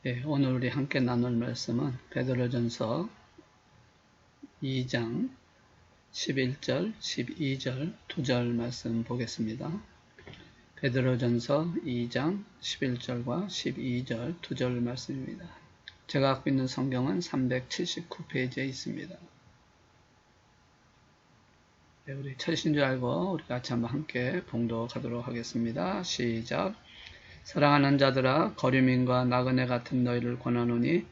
예, 오늘 우리 함께 나눌 말씀은 베드로전서 2장 11절, 12절, 2절 말씀 보겠습니다. 베드로전서 2장 11절과 12절, 2절 말씀입니다. 제가 갖고 있는 성경은 379페이지에 있습니다. 네, 우리 첫인 줄 알고 우리 같이 한번 함께 봉독하도록 하겠습니다. 시작. 사랑하는 자들아, 거류민과 나그네 같은 너희를 권하노니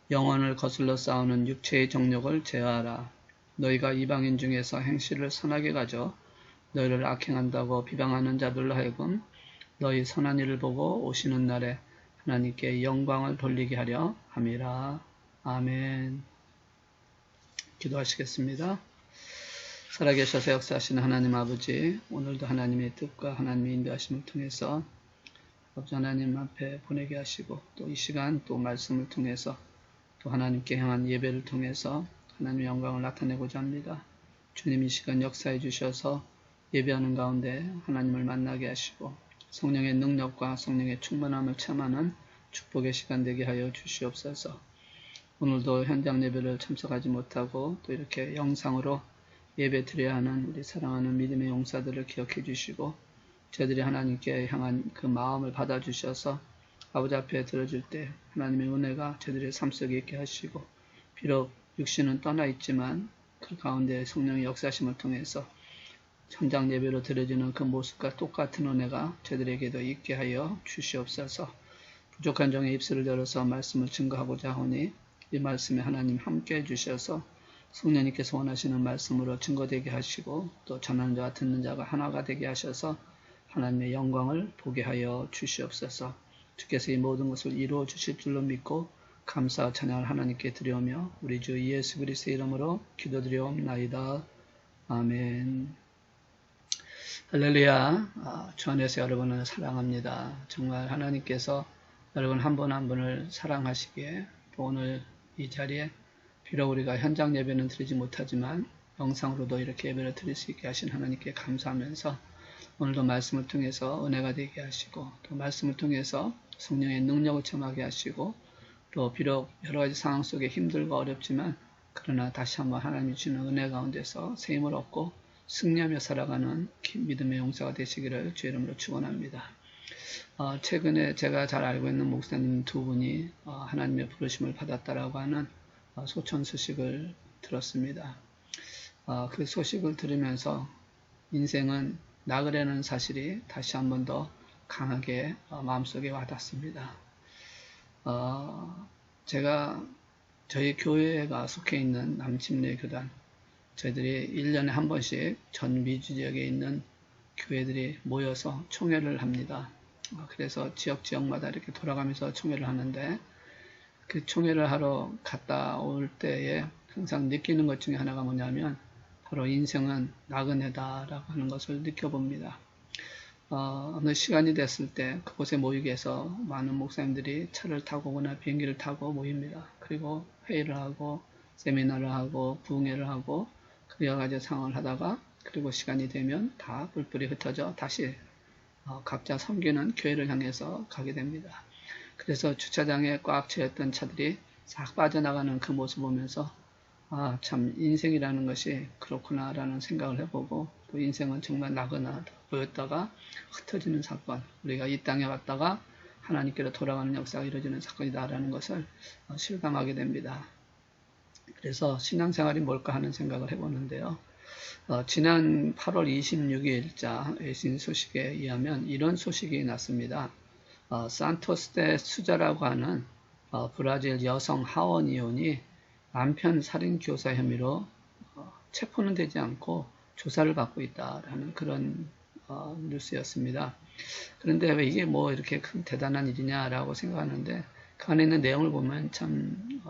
영혼을 거슬러 싸우는 육체의 정욕을 제어하라. 너희가 이방인 중에서 행실을 선하게 가져 너희를 악행한다고 비방하는 자들로 하여금 너희 선한 일을 보고 오시는 날에 하나님께 영광을 돌리게 하려 함이라. 아멘. 기도하시겠습니다. 살아계셔서 역사하시는 하나님 아버지, 오늘도 하나님의 뜻과 하나님의 인도하심을 통해서 아버지 하나님 앞에 보내게 하시고 또 이 시간 또 말씀을 통해서 또 하나님께 향한 예배를 통해서 하나님의 영광을 나타내고자 합니다. 주님 이 시간 역사해 주셔서 예배하는 가운데 하나님을 만나게 하시고 성령의 능력과 성령의 충만함을 참하는 축복의 시간 되게 하여 주시옵소서. 오늘도 현장 예배를 참석하지 못하고 또 이렇게 영상으로 예배 드려야 하는 우리 사랑하는 믿음의 용사들을 기억해 주시고 저희들이 하나님께 향한 그 마음을 받아주셔서 아버지 앞에 들어줄 때 하나님의 은혜가 저희들의 삶 속에 있게 하시고 비록 육신은 떠나 있지만 그 가운데 성령의 역사심을 통해서 현장 예배로 드려지는 그 모습과 똑같은 은혜가 저희들에게도 있게 하여 주시옵소서. 부족한 종의 입술을 열어서 말씀을 증거하고자 하오니 이 말씀에 하나님 함께 해주셔서 성령님께서 원하시는 말씀으로 증거되게 하시고 또 전하는 자와 듣는 자가 하나가 되게 하셔서 하나님의 영광을 보게 하여 주시옵소서. 주께서 이 모든 것을 이루어 주실 줄로 믿고 감사와 찬양을 하나님께 드리오며 우리 주 예수 그리스도의 이름으로 기도드리옵나이다. 아멘. 할렐루야. 주 안에서 여러분을 사랑합니다. 정말 하나님께서 여러분 한 분 한 분을 사랑하시기에 또 오늘 이 자리에 비록 우리가 현장 예배는 드리지 못하지만 영상으로도 이렇게 예배를 드릴 수 있게 하신 하나님께 감사하면서 오늘도 말씀을 통해서 은혜가 되게 하시고 또 말씀을 통해서 성령의 능력을 체험하게 하시고 또 비록 여러 가지 상황 속에 힘들고 어렵지만 그러나 다시 한번 하나님이 주는 은혜 가운데서 새 힘을 얻고 승리하며 살아가는 믿음의 용사가 되시기를 주의 이름으로 축원합니다. 최근에 제가 잘 알고 있는 목사님 두 분이 하나님의 부르심을 받았다라고 하는 소천 소식을 들었습니다. 그 소식을 들으면서 인생은 나그네는 사실이 다시 한 번 더 강하게 마음속에 와닿습니다. 제가 저희 교회가 속해 있는 남침례 교단, 저희들이 1년에 한 번씩 전 미주 지역에 있는 교회들이 모여서 총회를 합니다. 그래서 지역마다 이렇게 돌아가면서 총회를 하는데 그 총회를 하러 갔다 올 때에 항상 느끼는 것 중에 하나가 뭐냐면 바로 인생은 나그네다라고 하는 것을 느껴봅니다. 어느 시간이 됐을 때 그곳에 모이게 해서 많은 목사님들이 차를 타고 오거나 비행기를 타고 모입니다. 그리고 회의를 하고 세미나를 하고 부흥회를 하고 여러 가지 상황을 하다가 그리고 시간이 되면 다 뿔뿔이 흩어져 다시 각자 섬기는 교회를 향해서 가게 됩니다. 그래서 주차장에 꽉 채였던 차들이 싹 빠져나가는 그 모습을 보면서 참 인생이라는 것이 그렇구나라는 생각을 해보고 또 인생은 정말 나그네하다 보였다가 흩어지는 사건, 우리가 이 땅에 왔다가 하나님께로 돌아가는 역사가 이루어지는 사건이다라는 것을 실감하게 됩니다. 그래서 신앙생활이 뭘까 하는 생각을 해보는데요. 지난 8월 26일자 외신 소식에 의하면 이런 소식이 났습니다. 산토스 데 수자라고 하는 브라질 여성 하원의원이 남편 살인 교사 혐의로 체포는 되지 않고 조사를 받고 있다라는 그런 뉴스였습니다. 그런데 왜 이게 뭐 이렇게 큰 대단한 일이냐라고 생각하는데 그 안에 있는 내용을 보면 참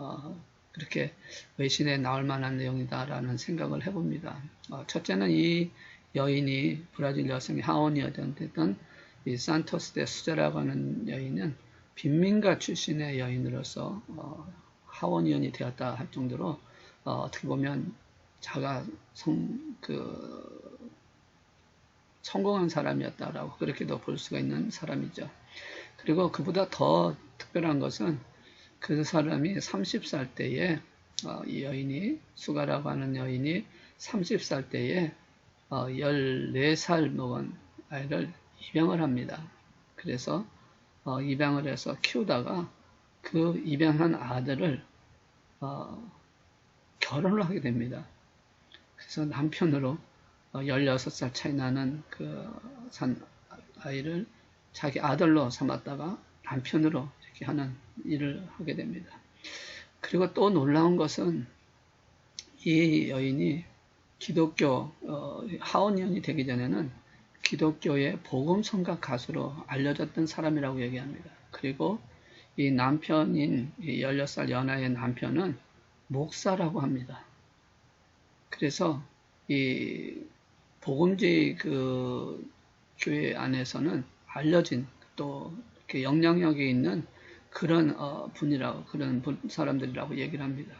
그렇게 외신에 나올 만한 내용이다라는 생각을 해봅니다. 첫째는 이 여인이 브라질 여성의 하원이었던 이 산토스 데 수자라고 하는 여인은 빈민가 출신의 여인으로서 하원의원이 되었다 할 정도로 어떻게 보면 자가 성공한 사람이었다라고 그렇게도 볼 수가 있는 사람이죠. 그리고 그보다 더 특별한 것은 그 사람이 30살 때에 이 여인이 수가라고 하는 여인이 30살 때에 14살 먹은 아이를 입양을 합니다. 그래서 입양을 해서 키우다가 그 입양한 아들을 결혼을 하게 됩니다. 그래서 남편으로 16살 차이 나는 그 아이를 자기 아들로 삼았다가 남편으로 이렇게 하는 일을 하게 됩니다. 그리고 또 놀라운 것은 이 여인이 기독교 하원년이 되기 전에는 기독교의 복음성가 가수로 알려졌던 사람이라고 얘기합니다. 그리고 이 남편인 16살 연하의 남편은 목사라고 합니다. 그래서 이 복음지 그 교회 안에서는 알려진 또 이렇게 영향력이 있는 그런 분이라고 그런 사람들이라고 얘기를 합니다.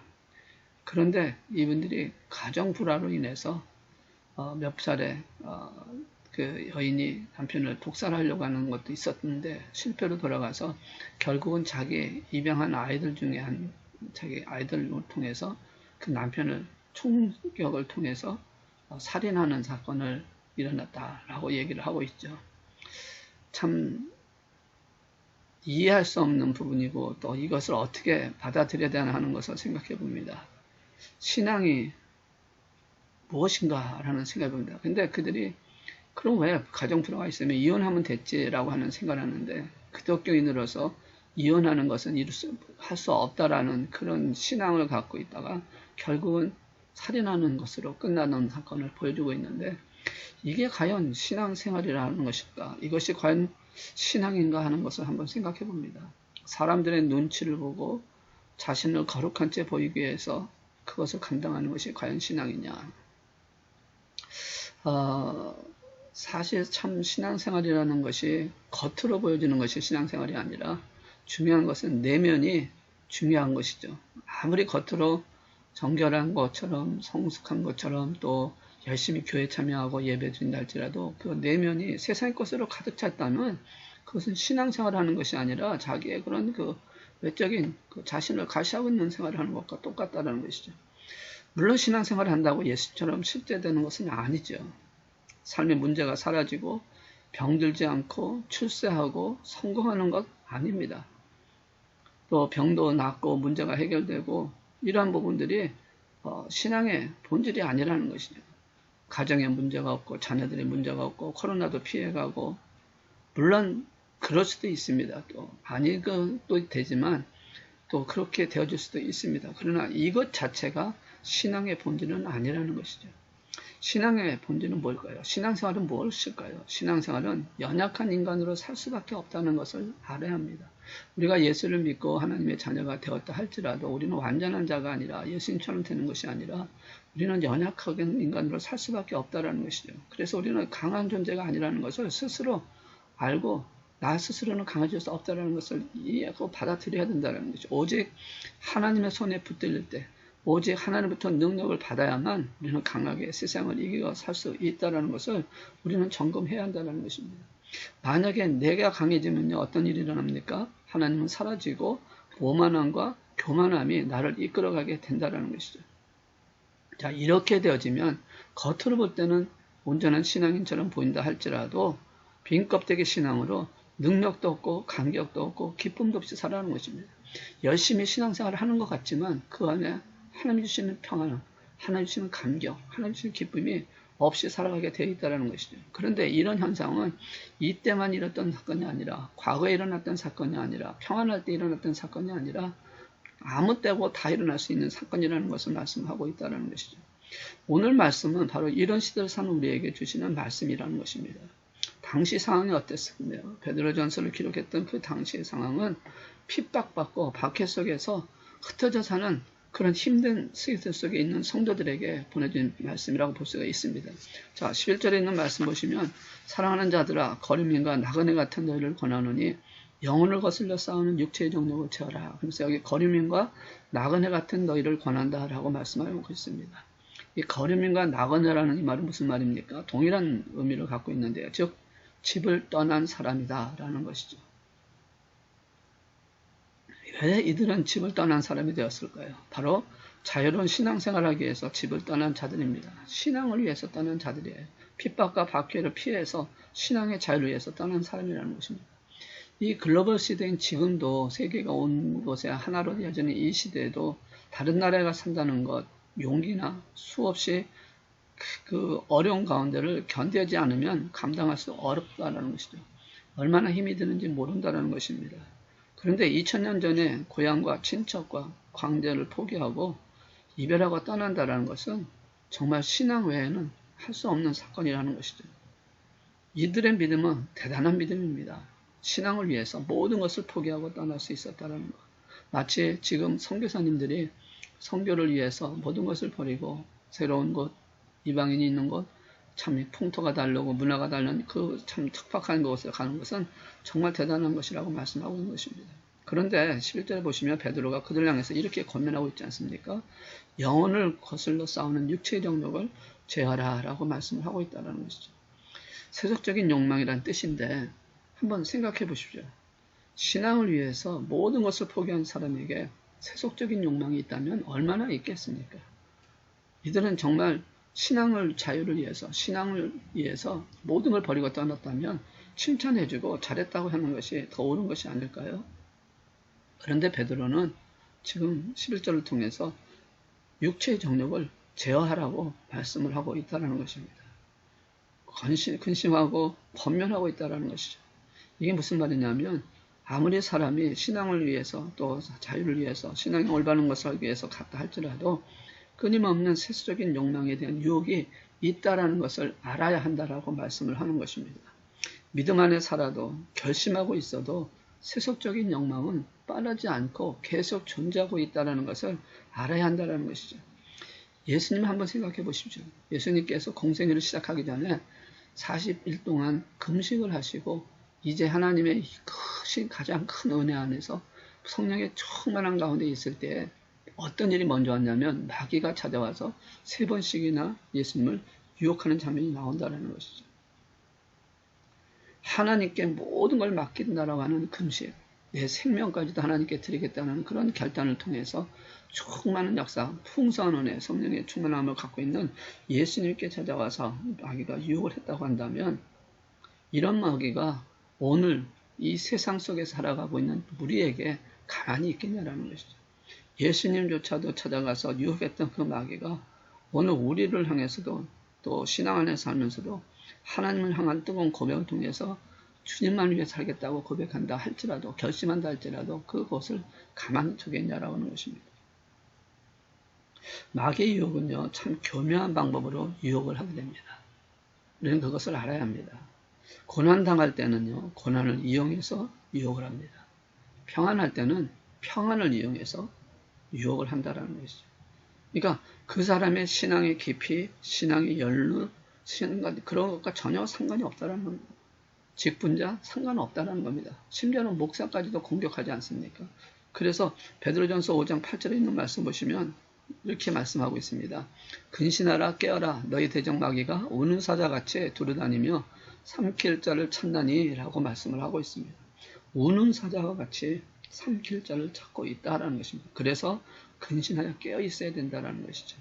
그런데 이분들이 가정 불화로 인해서 몇 차례 그 여인이 남편을 독살하려고 하는 것도 있었는데 실패로 돌아가서 결국은 자기 입양한 아이들 중에 자기 아이들을 통해서 그 남편을 총격을 통해서 살인하는 사건을 일어났다라고 얘기를 하고 있죠. 참 이해할 수 없는 부분이고 또 이것을 어떻게 받아들여야 되나 하는 것을 생각해 봅니다. 신앙이 무엇인가 라는 생각을 봅니다. 근데 그들이 그럼 왜 가정 불화가 있으면 이혼하면 됐지라고 하는 생각을 하는데 기독교인으로서 이혼하는 것은 할 수 없다라는 그런 신앙을 갖고 있다가 결국은 살인하는 것으로 끝나는 사건을 보여주고 있는데 이게 과연 신앙생활이라는 것일까? 이것이 과연 신앙인가 하는 것을 한번 생각해 봅니다. 사람들의 눈치를 보고 자신을 거룩한 채 보이기 위해서 그것을 감당하는 것이 과연 신앙이냐? 사실 참 신앙생활이라는 것이 겉으로 보여지는 것이 신앙생활이 아니라 중요한 것은 내면이 중요한 것이죠. 아무리 겉으로 정결한 것처럼 성숙한 것처럼 또 열심히 교회 참여하고 예배 드린다 할지라도 그 내면이 세상의 것으로 가득 찼다면 그것은 신앙생활을 하는 것이 아니라 자기의 그런 그 외적인 그 자신을 가시하고 있는 생활을 하는 것과 똑같다는 것이죠. 물론 신앙생활을 한다고 예수처럼 실제 되는 것은 아니죠. 삶의 문제가 사라지고 병들지 않고 출세하고 성공하는 것 아닙니다. 또 병도 낫고 문제가 해결되고 이러한 부분들이 신앙의 본질이 아니라는 것이죠. 가정에 문제가 없고 자녀들의 문제가 없고 코로나도 피해가고 물론 그럴 수도 있습니다. 또 아니도 되지만 또 그렇게 되어질 수도 있습니다. 그러나 이것 자체가 신앙의 본질은 아니라는 것이죠. 신앙의 본질은 뭘까요? 신앙생활은 무엇일까요? 신앙생활은 연약한 인간으로 살 수밖에 없다는 것을 알아야 합니다. 우리가 예수를 믿고 하나님의 자녀가 되었다 할지라도 우리는 완전한 자가 아니라 예수님처럼 되는 것이 아니라 우리는 연약한 인간으로 살 수밖에 없다는 것이죠. 그래서 우리는 강한 존재가 아니라는 것을 스스로 알고 나 스스로는 강해질 수 없다는 것을 이해하고 받아들여야 된다는 것이죠. 오직 하나님의 손에 붙들릴 때 오직 하나님부터 능력을 받아야만 우리는 강하게 세상을 이기고 살 수 있다는 것을 우리는 점검해야 한다는 것입니다. 만약에 내가 강해지면요 어떤 일이 일어납니까? 하나님은 사라지고 오만함과 교만함이 나를 이끌어가게 된다는 것이죠. 자, 이렇게 되어지면 겉으로 볼 때는 온전한 신앙인처럼 보인다 할지라도 빈 껍데기 신앙으로 능력도 없고 감격도 없고 기쁨도 없이 살아가는 것입니다. 열심히 신앙생활을 하는 것 같지만 그 안에 하나님 주시는 평안, 하나님 주시는 감격, 하나님 주시는 기쁨이 없이 살아가게 되어 있다는 것이죠. 그런데 이런 현상은 이때만 일어났던 사건이 아니라 과거에 일어났던 사건이 아니라 평안할 때 일어났던 사건이 아니라 아무 때고 다 일어날 수 있는 사건이라는 것을 말씀하고 있다는 것이죠. 오늘 말씀은 바로 이런 시대를 사는 우리에게 주시는 말씀이라는 것입니다. 당시 상황이 어땠을까요? 베드로전서를 기록했던 그 당시의 상황은 핍박받고 박해 속에서 흩어져 사는 그런 힘든 시기들 속에 있는 성도들에게 보내준 말씀이라고 볼 수가 있습니다. 자, 11절에 있는 말씀 보시면 사랑하는 자들아 거름인과 나그네 같은 너희를 권하노니 영혼을 거슬려 싸우는 육체의 정욕을 채워라. 그래서 여기 거름인과 나그네 같은 너희를 권한다라고 말씀하고 있습니다. 이 거름인과 나그네라는 이 말은 무슨 말입니까? 동일한 의미를 갖고 있는데요. 즉 집을 떠난 사람이다 라는 것이죠. 왜 이들은 집을 떠난 사람이 되었을까요? 바로 자유로운 신앙생활하기 위해서 집을 떠난 자들입니다. 신앙을 위해서 떠난 자들이에요. 핍박과 박해를 피해서 신앙의 자유를 위해서 떠난 사람이라는 것입니다. 이 글로벌 시대인 지금도 세계가 온 곳에 하나로 여전히 이 시대에도 다른 나라에 가 산다는 것, 용기나 수없이 그 어려운 가운데를 견디지 않으면 감당할 수 어렵다는 것이죠. 얼마나 힘이 드는지 모른다는 것입니다. 그런데 2000년 전에 고향과 친척과 광대를 포기하고 이별하고 떠난다는 것은 정말 신앙 외에는 할 수 없는 사건이라는 것이죠. 이들의 믿음은 대단한 믿음입니다. 신앙을 위해서 모든 것을 포기하고 떠날 수 있었다는 것. 마치 지금 선교사님들이 선교를 위해서 모든 것을 버리고 새로운 곳, 이방인이 있는 곳, 참 풍토가 다르고 문화가 다른 그 참 척박한 곳에 가는 것은 정말 대단한 것이라고 말씀하고 있는 것입니다. 그런데 11절에 보시면 베드로가 그들을 향해서 이렇게 권면하고 있지 않습니까? 영혼을 거슬러 싸우는 육체의 정욕을 제하라 라고 말씀을 하고 있다는 것이죠. 세속적인 욕망이란 뜻인데 한번 생각해 보십시오. 신앙을 위해서 모든 것을 포기한 사람에게 세속적인 욕망이 있다면 얼마나 있겠습니까? 이들은 정말 신앙을 자유를 위해서, 신앙을 위해서 모든 걸 버리고 떠났다면 칭찬해주고 잘했다고 하는 것이 더 옳은 것이 아닐까요? 그런데 베드로는 지금 11절을 통해서 육체의 정욕을 제어하라고 말씀을 하고 있다는 것입니다. 근심하고 권면하고 있다는 것이죠. 이게 무슨 말이냐면 아무리 사람이 신앙을 위해서 또 자유를 위해서 신앙의 올바른 것을 하기 위해서 갔다 할지라도 끊임없는 세속적인 욕망에 대한 유혹이 있다라는 것을 알아야 한다라고 말씀을 하는 것입니다. 믿음 안에 살아도 결심하고 있어도 세속적인 욕망은 빠르지 않고 계속 존재하고 있다는 것을 알아야 한다는 것이죠. 예수님 한번 생각해 보십시오. 예수님께서 공생애를 시작하기 전에 40일 동안 금식을 하시고 이제 하나님의 가장 큰 은혜 안에서 성령의 충만한 가운데 있을 때 어떤 일이 먼저 왔냐면 마귀가 찾아와서 3번씩이나 예수님을 유혹하는 장면이 나온다는 것이죠. 하나님께 모든 걸 맡긴다라고 하는 금식, 내 생명까지도 하나님께 드리겠다는 그런 결단을 통해서 충만한 역사, 풍성한 은혜, 성령의 충만함을 갖고 있는 예수님께 찾아와서 마귀가 유혹을 했다고 한다면 이런 마귀가 오늘 이 세상 속에 살아가고 있는 우리에게 가만히 있겠냐라는 것이죠. 예수님조차도 찾아가서 유혹했던 그 마귀가 오늘 우리를 향해서도 또 신앙 안에서 살면서도 하나님을 향한 뜨거운 고백을 통해서 주님만 위해 살겠다고 고백한다 할지라도 결심한다 할지라도 그것을 가만히 두겠냐라고 하는 것입니다. 마귀의 유혹은요 참 교묘한 방법으로 유혹을 하게 됩니다. 우리는 그것을 알아야 합니다. 고난당할 때는요 고난을 이용해서 유혹을 합니다. 평안할 때는 평안을 이용해서 유혹을 한다라는 것이죠. 그러니까 그 사람의 신앙의 깊이, 신앙의 연루, 그런 것과 전혀 상관이 없다라는 겁니다. 직분자 상관없다라는 겁니다. 심지어는 목사까지도 공격하지 않습니까? 그래서 베드로전서 5장 8절에 있는 말씀 보시면 이렇게 말씀하고 있습니다. 근신하라 깨어라 너희 대적 마귀가 우는 사자같이 두루다니며 삼킬 자를 찾나니 라고 말씀을 하고 있습니다. 우는 사자와 같이 삼킬 자를 찾고 있다라는 것입니다. 그래서 근신하여 깨어 있어야 된다라는 것이죠.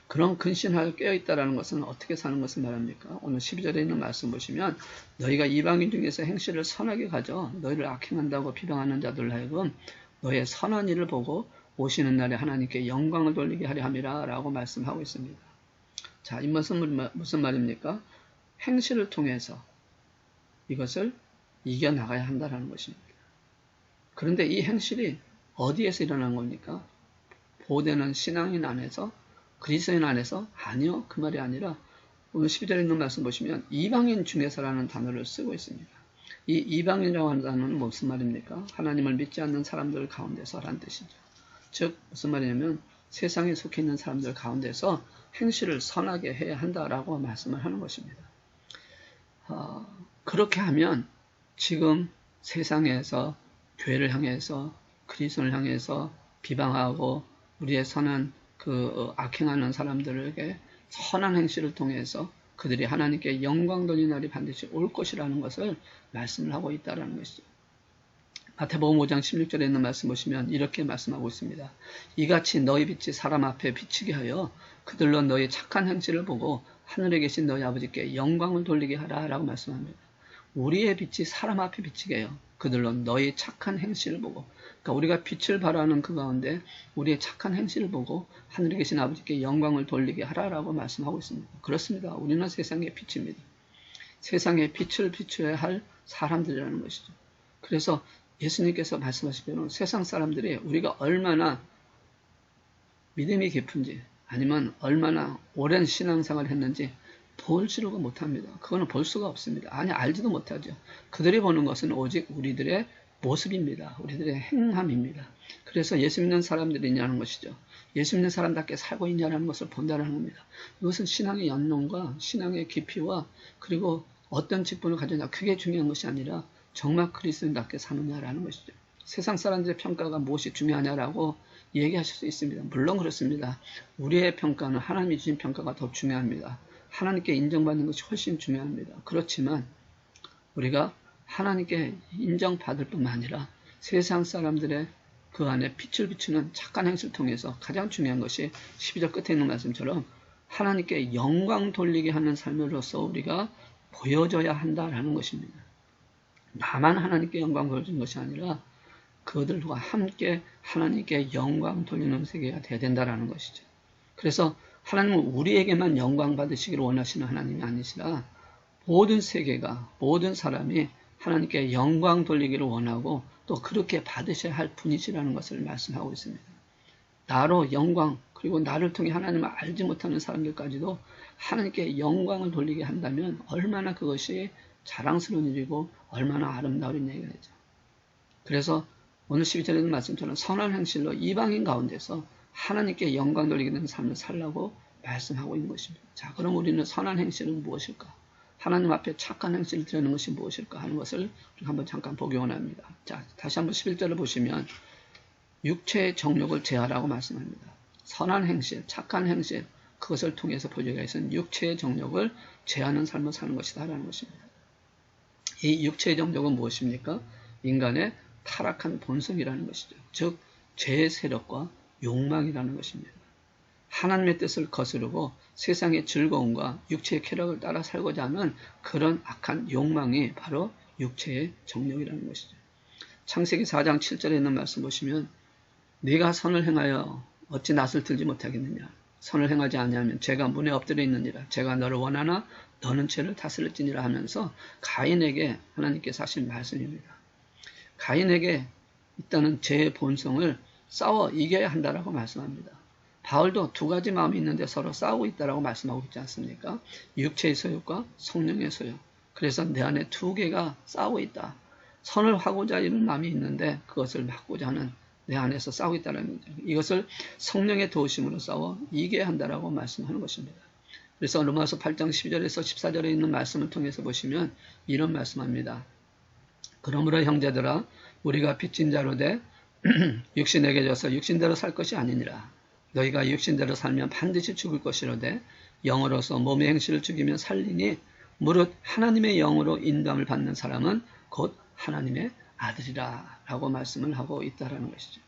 그런 근신하여 깨어 있다라는 것은 어떻게 사는 것을 말합니까? 오늘 12절에 있는 말씀 보시면 너희가 이방인 중에서 행실을 선하게 가져 너희를 악행한다고 비방하는 자들 하여금 너의 선한 일을 보고 오시는 날에 하나님께 영광을 돌리게 하려 함이라 라고 말씀하고 있습니다. 자, 이 무슨 말입니까? 행실을 통해서 이것을 이겨나가야 한다는 것입니다. 그런데 이 행실이 어디에서 일어난 겁니까? 보호되는 신앙인 안에서, 그리스도인 안에서? 아니요. 그 말이 아니라 오늘 12절에 있는 말씀 보시면 이방인 중에서라는 단어를 쓰고 있습니다. 이 이방인이라고 하는 단어는 무슨 말입니까? 하나님을 믿지 않는 사람들 가운데서라는 뜻이죠. 즉 무슨 말이냐면 세상에 속해 있는 사람들 가운데서 행실을 선하게 해야 한다라고 말씀을 하는 것입니다. 그렇게 하면 지금 세상에서 교회를 향해서 그리스도를 향해서 비방하고 우리의 선한 악행하는 사람들에게 선한 행실을 통해서 그들이 하나님께 영광 돌리는 날이 반드시 올 것이라는 것을 말씀을 하고 있다는 것이죠. 마태복음 5장 16절에 있는 말씀 보시면 이렇게 말씀하고 있습니다. 이같이 너희 빛이 사람 앞에 비치게 하여 그들로 너희 착한 행실을 보고 하늘에 계신 너희 아버지께 영광을 돌리게 하라 라고 말씀합니다. 우리의 빛이 사람 앞에 비치게 해요. 그들로 너희 착한 행실을 보고, 그러니까 우리가 빛을 발하는 그 가운데 우리의 착한 행실을 보고 하늘에 계신 아버지께 영광을 돌리게 하라라고 말씀하고 있습니다. 그렇습니다. 우리는 세상의 빛입니다. 세상에 빛을 비춰야 할 사람들이라는 것이죠. 그래서 예수님께서 말씀하시기로는 세상 사람들이 우리가 얼마나 믿음이 깊은지 아니면 얼마나 오랜 신앙생활을 했는지 볼지를 못합니다. 그거는 볼 수가 없습니다. 아니, 알지도 못하죠. 그들이 보는 것은 오직 우리들의 모습입니다. 우리들의 행함입니다. 그래서 예수 믿는 사람들이냐는 것이죠. 예수 믿는 사람답게 살고 있냐는 것을 본다는 겁니다. 이것은 신앙의 연령과 신앙의 깊이와 그리고 어떤 직분을 가졌냐, 그게 중요한 것이 아니라 정말 그리스도인답게 사느냐라는 것이죠. 세상 사람들의 평가가 무엇이 중요하냐라고 얘기하실 수 있습니다. 물론 그렇습니다. 우리의 평가는 하나님이 주신 평가가 더 중요합니다. 하나님께 인정받는 것이 훨씬 중요합니다. 그렇지만 우리가 하나님께 인정받을 뿐만 아니라 세상 사람들의 그 안에 빛을 비추는 착한 행실을 통해서 가장 중요한 것이 12절 끝에 있는 말씀처럼 하나님께 영광 돌리게 하는 삶으로서 우리가 보여져야 한다라는 것입니다. 나만 하나님께 영광 돌리는 것이 아니라 그들과 함께 하나님께 영광 돌리는 세계가 되어야 된다는 것이죠. 그래서 하나님은 우리에게만 영광 받으시기를 원하시는 하나님이 아니시라 모든 세계가, 모든 사람이 하나님께 영광 돌리기를 원하고 또 그렇게 받으셔야 할 분이시라는 것을 말씀하고 있습니다. 나로 영광, 그리고 나를 통해 하나님을 알지 못하는 사람들까지도 하나님께 영광을 돌리게 한다면 얼마나 그것이 자랑스러운 일이고 얼마나 아름다운 얘기가 되죠. 그래서 오늘 12절에 있는 말씀처럼 선한 행실로 이방인 가운데서 하나님께 영광 돌리게 되는 삶을 살라고 말씀하고 있는 것입니다. 자, 그럼 우리는 선한 행실은 무엇일까? 하나님 앞에 착한 행실을 드리는 것이 무엇일까 하는 것을 한번 잠깐 보기 원합니다. 자, 다시 한번 11절을 보시면 육체의 정욕을 제하라고 말씀합니다. 선한 행실, 착한 행실, 그것을 통해서 보여주기 위해서는 육체의 정욕을 제하는 삶을 사는 것이다 라는 것입니다. 이 육체의 정욕은 무엇입니까? 인간의 타락한 본성이라는 것이죠. 즉 죄의 세력과 욕망이라는 것입니다. 하나님의 뜻을 거스르고 세상의 즐거움과 육체의 쾌락을 따라 살고자 하는 그런 악한 욕망이 바로 육체의 정욕이라는 것이죠. 창세기 4장 7절에 있는 말씀 보시면 네가 선을 행하여 어찌 낫을 들지 못하겠느냐. 선을 행하지 아니하면 죄가 문에 엎드려 있느니라. 죄가 너를 원하나 너는 죄를 다스릴지니라 하면서 가인에게 하나님께서 하신 말씀입니다. 가인에게 있다는 죄의 본성을 싸워 이겨야 한다라고 말씀합니다. 바울도 두 가지 마음이 있는데 서로 싸우고 있다라고 말씀하고 있지 않습니까? 육체의 소욕과 성령의 소욕. 그래서 내 안에 두 개가 싸우고 있다. 선을 하고자 하는 마음이 있는데 그것을 막고자 하는 내 안에서 싸우고 있다는 거죠. 이것을 성령의 도우심으로 싸워 이겨야 한다라고 말씀하는 것입니다. 그래서 로마서 8장 12절에서 14절에 있는 말씀을 통해서 보시면 이런 말씀합니다. 그러므로 형제들아 우리가 빚진 자로 돼 육신에게 져서 육신대로 살 것이 아니니라. 너희가 육신대로 살면 반드시 죽을 것이로되 영으로서 몸의 행실을 죽이면 살리니 무릇 하나님의 영으로 인도함을 받는 사람은 곧 하나님의 아들이라 라고 말씀을 하고 있다는 것이죠.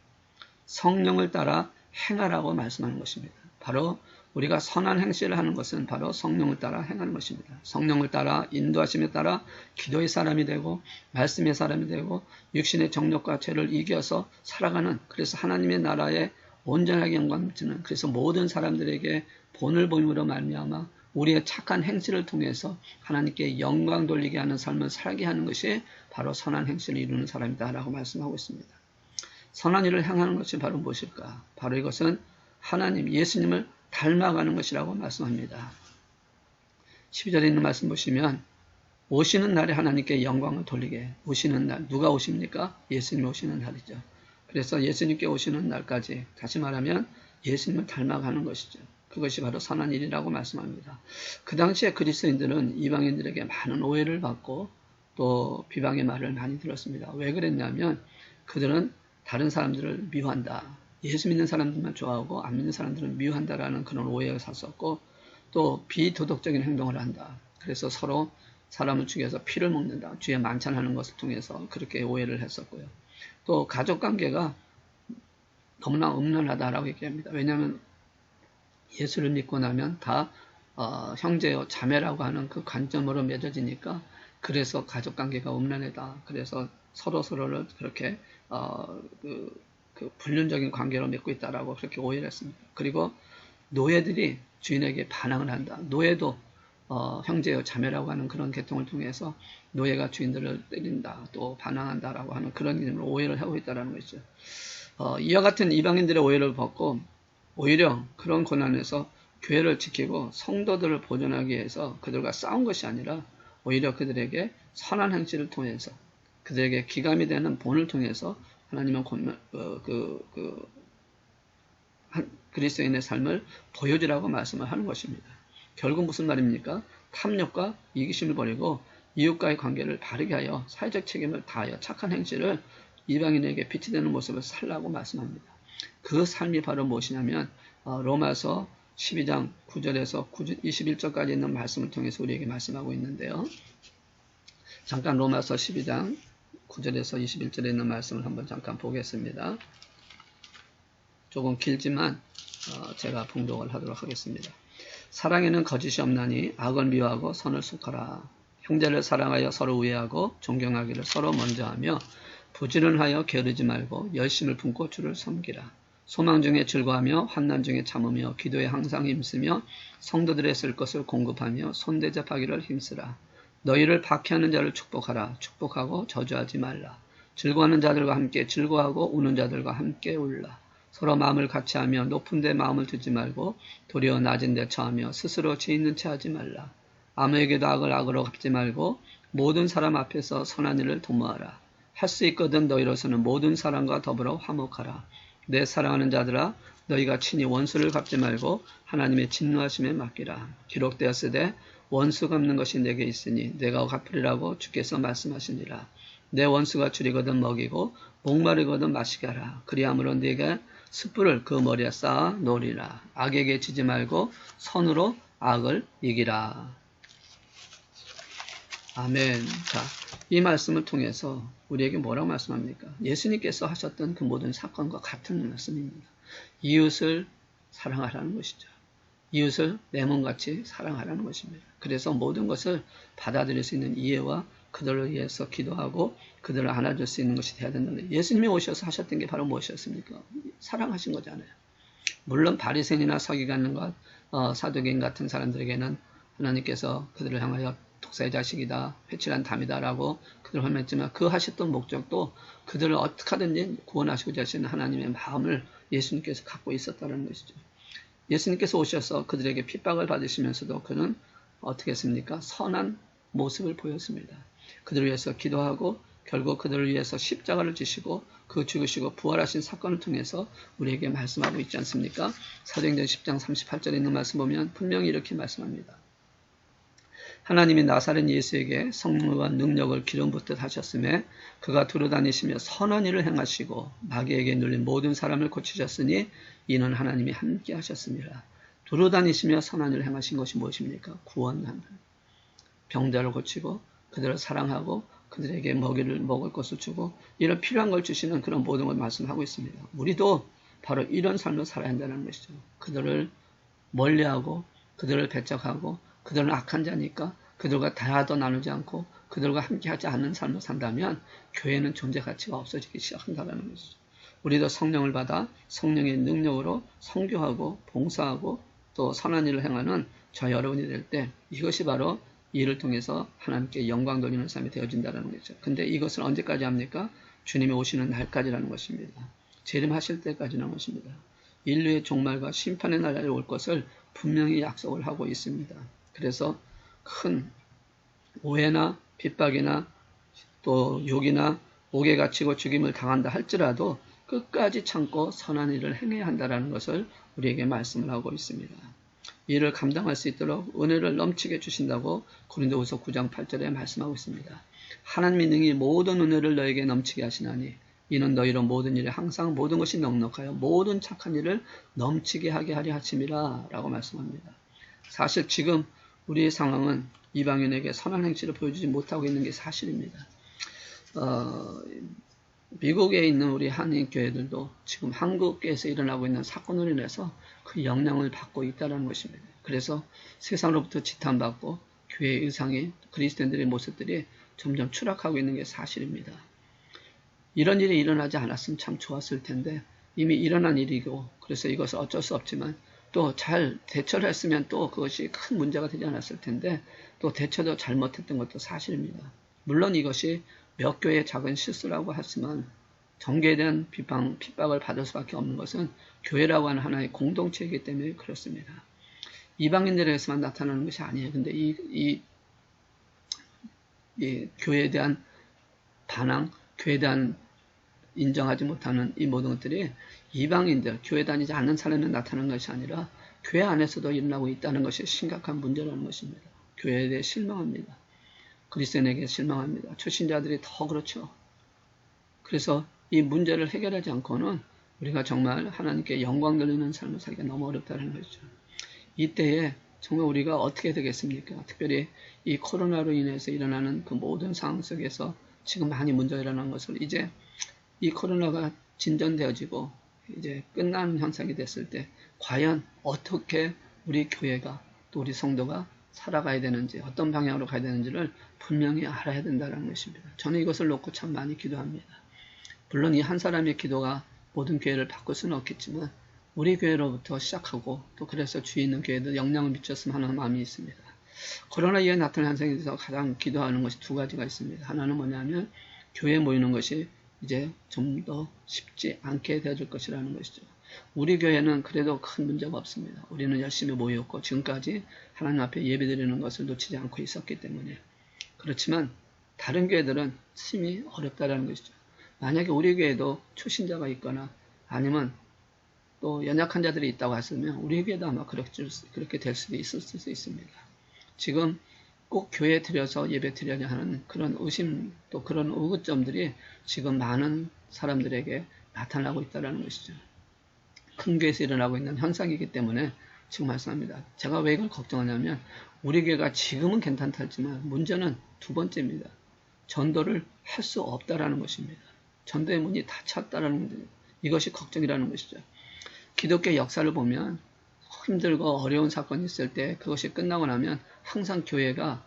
성령을 따라 행하라고 말씀하는 것입니다. 바로 우리가 선한 행실을 하는 것은 바로 성령을 따라 행하는 것입니다. 성령을 따라 인도하심에 따라 기도의 사람이 되고 말씀의 사람이 되고 육신의 정욕과 죄를 이겨서 살아가는, 그래서 하나님의 나라에 온전하게 영광을 비추는, 그래서 모든 사람들에게 본을 보임으로 말미암아 우리의 착한 행실을 통해서 하나님께 영광 돌리게 하는 삶을 살게 하는 것이 바로 선한 행실을 이루는 사람이다 라고 말씀하고 있습니다. 선한 일을 행하는 것이 바로 무엇일까? 바로 이것은 하나님, 예수님을 닮아가는 것이라고 말씀합니다. 12절에 있는 말씀 보시면 오시는 날에 하나님께 영광을 돌리게, 오시는 날, 누가 오십니까? 예수님이 오시는 날이죠. 그래서 예수님께 오시는 날까지, 다시 말하면 예수님을 닮아가는 것이죠. 그것이 바로 선한 일이라고 말씀합니다. 그 당시에 그리스도인들은 이방인들에게 많은 오해를 받고 또 비방의 말을 많이 들었습니다. 왜 그랬냐면 그들은 다른 사람들을 미워한다. 예수 믿는 사람들만 좋아하고 안 믿는 사람들은 미워한다라는 그런 오해가 샀었고 또 비도덕적인 행동을 한다. 그래서 서로 사람을 죽여서 피를 먹는다. 주의 만찬하는 것을 통해서 그렇게 오해를 했었고요. 또 가족관계가 너무나 음란하다라고 얘기합니다. 왜냐하면 예수를 믿고 나면 다 형제요 자매라고 하는 그 관점으로 맺어지니까 그래서 가족관계가 음란하다. 그래서 서로를 그렇게 그 불륜적인 관계로 맺고 있다라고 그렇게 오해를 했습니다. 그리고 노예들이 주인에게 반항을 한다. 노예도 형제요 자매라고 하는 그런 계통을 통해서 노예가 주인들을 때린다. 또 반항한다라고 하는 그런 이름으로 오해를 하고 있다는 것이죠. 이와 같은 이방인들의 오해를 벗고 오히려 그런 고난에서 교회를 지키고 성도들을 보존하기 위해서 그들과 싸운 것이 아니라 오히려 그들에게 선한 행실을 통해서 그들에게 기감이 되는 본을 통해서 하나님은 그리스도인의 삶을 보여주라고 말씀을 하는 것입니다. 결국 무슨 말입니까? 탐욕과 이기심을 버리고 이웃과의 관계를 바르게 하여 사회적 책임을 다하여 착한 행실을 이방인에게 빛이 되는 모습을 살라고 말씀합니다. 그 삶이 바로 무엇이냐면 로마서 12장 9절에서 21절까지 있는 말씀을 통해서 우리에게 말씀하고 있는데요. 잠깐 로마서 12장 9절에서 21절에 있는 말씀을 한번 잠깐 보겠습니다. 조금 길지만 제가 봉독을 하도록 하겠습니다. 사랑에는 거짓이 없나니 악을 미워하고 선을 속하라. 형제를 사랑하여 서로 우애하고 존경하기를 서로 먼저 하며 부지런하여 게으르지 말고 열심을 품고 주를 섬기라. 소망 중에 즐거워하며 환난 중에 참으며 기도에 항상 힘쓰며 성도들의 쓸 것을 공급하며 손대접하기를 힘쓰라. 너희를 박해하는 자를 축복하라. 축복하고 저주하지 말라. 즐거워하는 자들과 함께 즐거워하고 우는 자들과 함께 울라. 서로 마음을 같이하며 높은 데 마음을 두지 말고 도리어 낮은 데 처하며 스스로 죄 있는 채 하지 말라. 아무에게도 악을 악으로 갚지 말고 모든 사람 앞에서 선한 일을 도모하라. 할 수 있거든 너희로서는 모든 사람과 더불어 화목하라. 내 사랑하는 자들아 너희가 친히 원수를 갚지 말고 하나님의 진노하심에 맡기라. 기록되었으되 원수 갚는 것이 내게 있으니 내가 갚으리라고 주께서 말씀하시니라. 내 원수가 줄이거든 먹이고 목마르거든 마시게 하라. 그리함으로 네가 숯불을 그 머리에 쌓아 놓으리라. 악에게 지지 말고 선으로 악을 이기라. 아멘. 자, 이 말씀을 통해서 우리에게 뭐라고 말씀합니까? 예수님께서 하셨던 그 모든 사건과 같은 말씀입니다. 이웃을 사랑하라는 것이죠. 이웃을 내 몸같이 사랑하라는 것입니다. 그래서 모든 것을 받아들일 수 있는 이해와 그들을 위해서 기도하고 그들을 안아줄 수 있는 것이 되어야 된다는 거예요. 예수님이 오셔서 하셨던 게 바로 무엇이었습니까? 사랑하신 거잖아요. 물론 바리새인이나 서기관과 사두개인 같은 사람들에게는 하나님께서 그들을 향하여 독사의 자식이다, 회칠한 담이다라고 그들을 헐면했지만 그 하셨던 목적도 그들을 어떻게 하든지 구원하시고자 하시는 하나님의 마음을 예수님께서 갖고 있었다는 것이죠. 예수님께서 오셔서 그들에게 핍박을 받으시면서도 그는 어떻게 했습니까? 선한 모습을 보였습니다. 그들을 위해서 기도하고 결국 그들을 위해서 십자가를 지시고 그 죽으시고 부활하신 사건을 통해서 우리에게 말씀하고 있지 않습니까? 사도행전 10장 38절에 있는 말씀 보면 분명히 이렇게 말씀합니다. 하나님이 나사렛 예수에게 성령과 능력을 기름 붓듯 하셨음에 그가 두루다니시며 선한 일을 행하시고 마귀에게 눌린 모든 사람을 고치셨으니 이는 하나님이 함께 하셨습니다. 두루다니시며 선한 일을 행하신 것이 무엇입니까? 구원하는 병자를 고치고 그들을 사랑하고 그들에게 먹을 것을 주고 이런 필요한 걸 주시는 그런 모든 걸 말씀하고 있습니다. 우리도 바로 이런 삶을 살아야 한다는 것이죠. 그들을 멀리하고 그들을 배척하고 그들은 악한 자니까 그들과 대화도 나누지 않고 그들과 함께하지 않는 삶을 산다면 교회는 존재 가치가 없어지기 시작한다는 것이죠. 우리도 성령을 받아 성령의 능력으로 선교하고 봉사하고 또 선한 일을 행하는 저 여러분이 될 때 이것이 바로 이를 통해서 하나님께 영광 돌리는 삶이 되어진다는 거죠. 근데 이것을 언제까지 합니까? 주님이 오시는 날까지라는 것입니다. 재림하실 때까지라는 것입니다. 인류의 종말과 심판의 날이 올 것을 분명히 약속을 하고 있습니다. 그래서 큰 오해나 핍박이나 또 욕이나 옥에 갇히고 죽임을 당한다 할지라도 끝까지 참고 선한 일을 행해야 한다는 것을 우리에게 말씀을 하고 있습니다. 이를 감당할 수 있도록 은혜를 넘치게 주신다고 고린도후서 9장 8절에 말씀하고 있습니다. 하나님이 능히 모든 은혜를 너에게 넘치게 하시나니 이는 너희로 모든 일에 항상 모든 것이 넉넉하여 모든 착한 일을 넘치게 하게 하려 하심이라 라고 말씀합니다. 사실 지금 우리의 상황은 이방인에게 선한 행실을 보여주지 못하고 있는 게 사실입니다. 미국에 있는 우리 한인교회들도 지금 한국에서 일어나고 있는 사건으로 인해서 그 영향을 받고 있다는 것입니다. 그래서 세상으로부터 지탄받고 교회 의상이 그리스도인들의 모습들이 점점 추락하고 있는 게 사실입니다. 이런 일이 일어나지 않았으면 참 좋았을 텐데 이미 일어난 일이고 그래서 이것은 어쩔 수 없지만 또 잘 대처를 했으면 또 그것이 큰 문제가 되지 않았을 텐데 또 대처도 잘못했던 것도 사실입니다. 물론 이것이 몇 교회의 작은 실수라고 하지만 정교에 대한 핍박을 받을 수밖에 없는 것은 교회라고 하는 하나의 공동체이기 때문에 그렇습니다. 이방인들에게서만 나타나는 것이 아니에요. 근데 이 교회에 대한 반항, 교회에 대한 인정하지 못하는 이 모든 것들이 이방인들, 교회 다니지 않는 사람에 나타나는 것이 아니라 교회 안에서도 일어나고 있다는 것이 심각한 문제라는 것입니다. 교회에 대해 실망합니다. 그리스도인에게 실망합니다. 초신자들이 더 그렇죠. 그래서 이 문제를 해결하지 않고는 우리가 정말 하나님께 영광 돌리는 삶을 살기가 너무 어렵다는 것이죠. 이때에 정말 우리가 어떻게 되겠습니까? 특별히 이 코로나로 인해서 일어나는 그 모든 상황 속에서 지금 많이 문제가 일어나는 것을 이제 이 코로나가 진전되어지고 이제 끝나는 현상이 됐을 때 과연 어떻게 우리 교회가 또 우리 성도가 살아가야 되는지 어떤 방향으로 가야 되는지를 분명히 알아야 된다는 것입니다. 저는 이것을 놓고 참 많이 기도합니다. 물론 이 한 사람의 기도가 모든 교회를 바꿀 수는 없겠지만 우리 교회로부터 시작하고 또 그래서 주위에 있는 교회도 영향을 미쳤으면 하는 마음이 있습니다. 코로나 이후에 나타난 현상에 대해서 가장 기도하는 것이 두 가지가 있습니다. 하나는 뭐냐면 교회에 모이는 것이 이제 좀 더 쉽지 않게 되어질 것이라는 것이죠. 우리 교회는 그래도 큰 문제가 없습니다. 우리는 열심히 모였고 지금까지 하나님 앞에 예배드리는 것을 놓치지 않고 있었기 때문에. 그렇지만 다른 교회들은 심히 어렵다는 것이죠. 만약에 우리 교회도 초신자가 있거나 아니면 또 연약한 자들이 있다고 했으면 우리 교회도 아마 그렇게 될 수도 있을 수 있습니다. 지금 꼭 교회에 들여서 예배 드려야 하는 그런 의심 또 그런 의구점들이 지금 많은 사람들에게 나타나고 있다는 것이죠. 큰 교회에서 일어나고 있는 현상이기 때문에 지금 말씀합니다. 제가 왜 이걸 걱정하냐면 우리 교회가 지금은 괜찮다 했지만 문제는 두 번째입니다. 전도를 할 수 없다라는 것입니다. 전도의 문이 닫혔다라는 문제입니다. 이것이 걱정이라는 것이죠. 기독교 역사를 보면 힘들고 어려운 사건이 있을 때 그것이 끝나고 나면 항상 교회가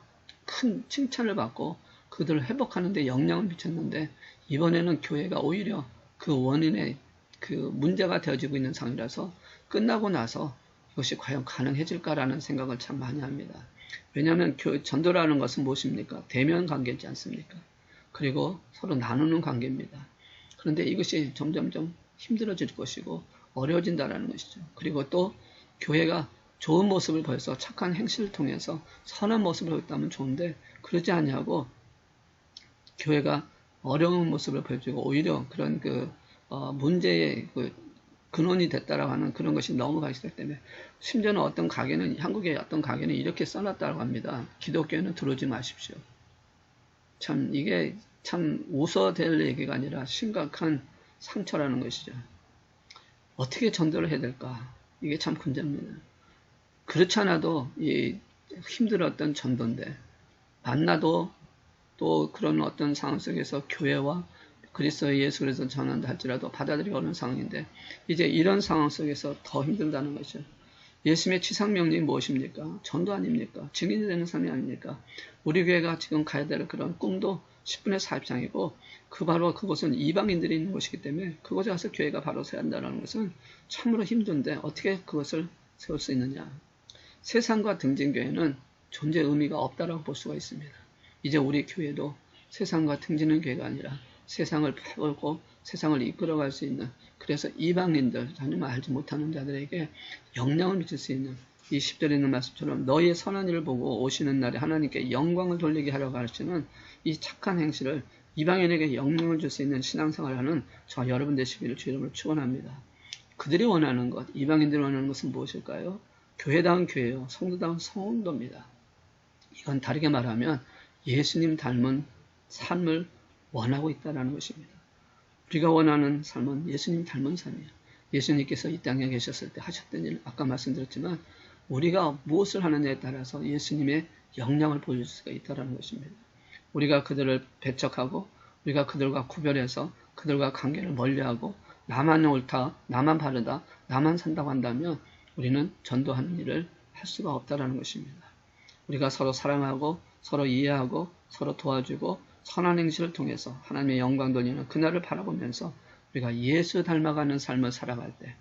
큰 칭찬을 받고 그들을 회복하는 데 영향을 미쳤는데 이번에는 교회가 오히려 그 원인의 그 문제가 되어지고 있는 상황이라서 끝나고 나서 이것이 과연 가능해질까라는 생각을 참 많이 합니다. 왜냐하면 전도라는 것은 무엇입니까? 대면 관계이지 않습니까? 그리고 서로 나누는 관계입니다. 그런데 이것이 점점점 힘들어질 것이고 어려워진다는 것이죠. 그리고 또 교회가 좋은 모습을 보여서 착한 행실을 통해서 선한 모습을 보였다면 좋은데 그러지 아니하고 교회가 어려운 모습을 보여주고 오히려 그런 문제의 근원이 됐다라고 하는 그런 것이 넘어가 있기 때문에 심지어는 어떤 가게는 한국의 어떤 가게는 이렇게 써놨다고 합니다. 기독교에는 들어오지 마십시오. 참 이게 참 웃어댈 얘기가 아니라 심각한 상처라는 것이죠. 어떻게 전도를 해야 될까? 이게 참 문제입니다. 그렇지 않아도 이 힘들었던 전도인데 만나도 또 그런 어떤 상황 속에서 교회와 그리스도의 예수 그리스도 전한다 할지라도 받아들이기 어려운 상황인데 이제 이런 상황 속에서 더 힘들다는 것이죠. 예수님의 지상명령이 무엇입니까? 전도 아닙니까? 증인이 되는 삶이 아닙니까? 우리 교회가 지금 가야 될 그런 꿈도 10분의 40장이고 바로 그곳은 이방인들이 있는 곳이기 때문에 그곳에 가서 교회가 바로 서야 한다는 것은 참으로 힘든데 어떻게 그것을 세울 수 있느냐. 세상과 등진 교회는 존재 의미가 없다라고 볼 수가 있습니다. 이제 우리 교회도 세상과 등지는 교회가 아니라 세상을 팔고 세상을 이끌어갈 수 있는 그래서 이방인들 전혀 알지 못하는 자들에게 영향을 미칠 수 있는 이 10절에 있는 말씀처럼 너희의 선한 일을 보고 오시는 날에 하나님께 영광을 돌리게 하려고 하시는 이 착한 행실을 이방인에게 영향을 줄 수 있는 신앙생활을 하는 저 여러분 되시기를 주 이름으로 축원합니다. 그들이 원하는 것, 이방인들이 원하는 것은 무엇일까요? 교회다운 교회요, 성도다운 성도입니다. 이건 다르게 말하면 예수님 닮은 삶을 원하고 있다는 것입니다. 우리가 원하는 삶은 예수님 닮은 삶이에요. 예수님께서 이 땅에 계셨을 때 하셨던 일, 아까 말씀드렸지만 우리가 무엇을 하느냐에 따라서 예수님의 영향을 보여줄 수가 있다는 것입니다. 우리가 그들을 배척하고 우리가 그들과 구별해서 그들과 관계를 멀리하고 나만 옳다, 나만 바르다, 나만 산다고 한다면 우리는 전도하는 일을 할 수가 없다라는 것입니다. 우리가 서로 사랑하고 서로 이해하고 서로 도와주고 선한 행실을 통해서 하나님의 영광 돌리는 그날을 바라보면서 우리가 예수 닮아가는 삶을 살아갈 때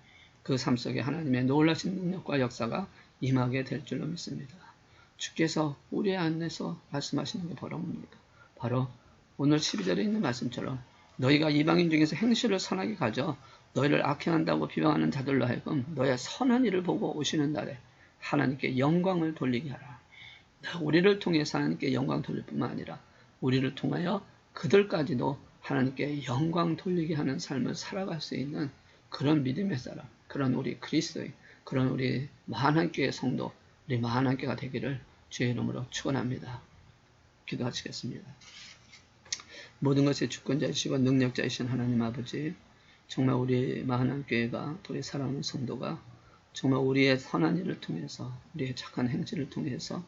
그 삶 속에 하나님의 놀라신 능력과 역사가 임하게 될 줄로 믿습니다. 주께서 우리 안에서 말씀하시는 게 바로 뭡니까? 바로 오늘 12절에 있는 말씀처럼 너희가 이방인 중에서 행실을 선하게 가져 너희를 악행한다고 비방하는 자들로 하여금 너의 선한 일을 보고 오시는 날에 하나님께 영광을 돌리게 하라. 우리를 통해서 하나님께 영광 돌릴 뿐만 아니라 우리를 통하여 그들까지도 하나님께 영광 돌리게 하는 삶을 살아갈 수 있는 그런 믿음의 사람, 그런 우리 그리스도인, 그런 우리 만한교회 성도, 우리 만한교회가 되기를 주의 이름으로 축원합니다. 기도하시겠습니다. 모든 것의 주권자이시고 능력자이신 하나님 아버지, 정말 우리 만한교회가 우리 사랑하는 성도가 정말 우리의 선한 일을 통해서 우리의 착한 행실을 통해서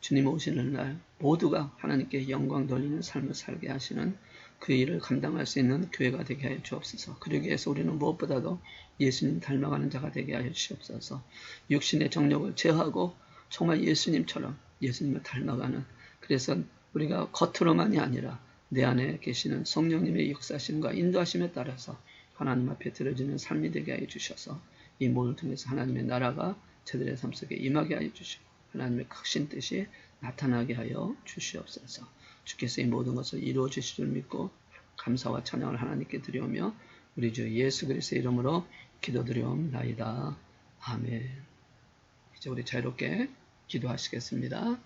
주님 오시는 날 모두가 하나님께 영광 돌리는 삶을 살게 하시는 그 일을 감당할 수 있는 교회가 되게 하여 주옵소서. 그러기 위해서 우리는 무엇보다도 예수님 닮아가는 자가 되게 하여 주옵소서. 육신의 정욕을 제어하고 정말 예수님처럼 예수님을 닮아가는, 그래서 우리가 겉으로만이 아니라 내 안에 계시는 성령님의 역사심과 인도하심에 따라서 하나님 앞에 드려지는 삶이 되게 하여 주셔서 이 모든 통해서 하나님의 나라가 저들의 삶 속에 임하게 하여 주시고 하나님의 크신 뜻이 나타나게 하여 주시옵소서. 주께서 이 모든 것을 이루어 주실 줄 믿고 감사와 찬양을 하나님께 드리오며 우리 주 예수 그리스도의 이름으로 기도드리옵나이다. 아멘. 이제 우리 자유롭게 기도하시겠습니다.